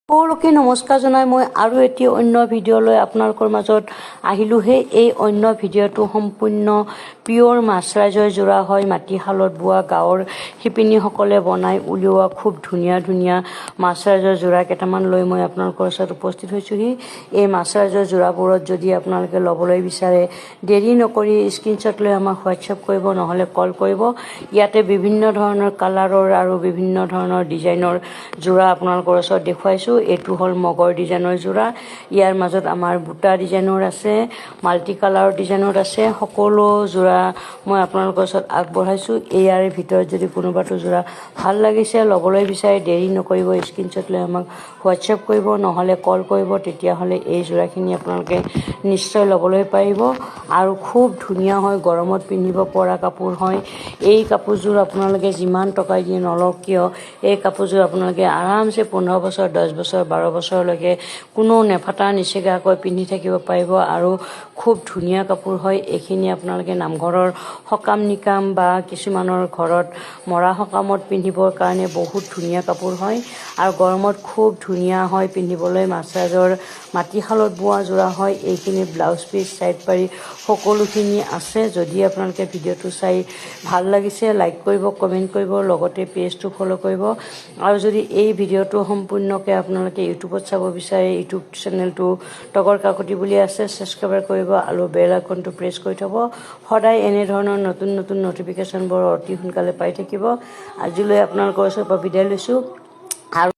সকলোকে নমস্কাৰ জনাই মই আৰু এটি অন্য ভিডিঅ' লৈ আপোনালোকৰ মাজত আহিলোহে। এই অন্য ভিডিঅ'টো সম্পূৰ্ণ পিয়ৰ মাছৰাইজৰ যোৰা হয়। মাটিশালত বোৱা গাঁৱৰ শিপিনীসকলে বনাই উলিওৱা খুব ধুনীয়া ধুনীয়া মাছৰাইজৰ যোৰা কেইটামান লৈ মই আপোনালোকৰ ওচৰত উপস্থিত হৈছোহি। এই মাছৰাইজৰ যোৰাবোৰত যদি আপোনালোকে ল'বলৈ বিচাৰে দেৰি নকৰি স্ক্ৰীনশ্বট লৈ আমাক হোৱাটছএপ কৰিব, নহ'লে কল কৰিব। ইয়াতে বিভিন্ন ধৰণৰ কালাৰৰ আৰু বিভিন্ন ধৰণৰ ডিজাইনৰ যোৰা আপোনালোকৰ ওচৰত দেখুৱাইছোঁ। এইটো হ'ল মগৰ ডিজাইনৰ যোৰা। ইয়াৰ মাজত আমাৰ বুটা ডিজাইনৰ আছে, মাল্টি কালাৰৰ ডিজাইনত আছে। সকলো যোৰা মই আপোনালোকৰ ওচৰত আগবঢ়াইছোঁ। ইয়াৰ ভিতৰত যদি কোনোবাটো যোৰা ভাল লাগিছে ল'বলৈ বিচাৰে দেৰি নকৰিব, স্ক্ৰীনশ্বট লৈ আমাক হোৱাটছএপ কৰিব, নহ'লে কল কৰিব। তেতিয়াহ'লে এই যোৰাখিনি আপোনালোকে নিশ্চয় ল'বলৈ পাৰিব আৰু খুব ধুনীয়া হয়, গৰমত পিন্ধিব পৰা কাপোৰ হয়। এই কাপোৰযোৰ আপোনালোকে যিমান টকাই দিয়ে নলওক কিয়, এই কাপোৰযোৰ আপোনালোকে আৰামছে 15 বছৰ, 10 বছৰ, 12 বছৰলৈকে কোনো নেফাটা নিচিগাকৈ পিন্ধি থাকিব পাৰিব আৰু খুব ধুনীয়া কাপোৰ হয়। এইখিনি আপোনালোকে নামঘৰৰ সকাম নিকাম বা কিছুমানৰ ঘৰত মৰা সকামত পিন্ধিবৰ কাৰণে বহুত ধুনীয়া কাপোৰ হয় আৰু গৰমত খুব ধুনীয়া হয় পিন্ধিবলৈ। মাছৰাইজৰ মাটিশালত বোৱা যোৰা হয়। এইখিনি ব্লাউজ পিচ, চাইড পাৰি সকলোখিনি আছে। যদি আপোনালোকে ভিডিঅ'টো চাই ভাল লাগিছে লাইক কৰিব, কমেণ্ট কৰিব, লগতে পেজটো ফ'ল' কৰিব। আৰু যদি এই ভিডিঅ'টো সম্পূৰ্ণকৈ আপোনালোকে ইউটিউবত চাব বিচাৰে, ইউটিউব চেনেলটো তগৰ কাকতি বুলি আছে, ছাবস্ক্ৰাইব কৰিব আৰু বেল আইকনটো প্ৰেছ কৰি থ'ব। সদায় এনেধৰণৰ নতুন নতুন নটিফিকেশ্যনবোৰ অতি সোনকালে পাই থাকিব। আজিলৈ আপোনালোকৰ ওচৰৰ পৰা বিদায় লৈছোঁ। আৰু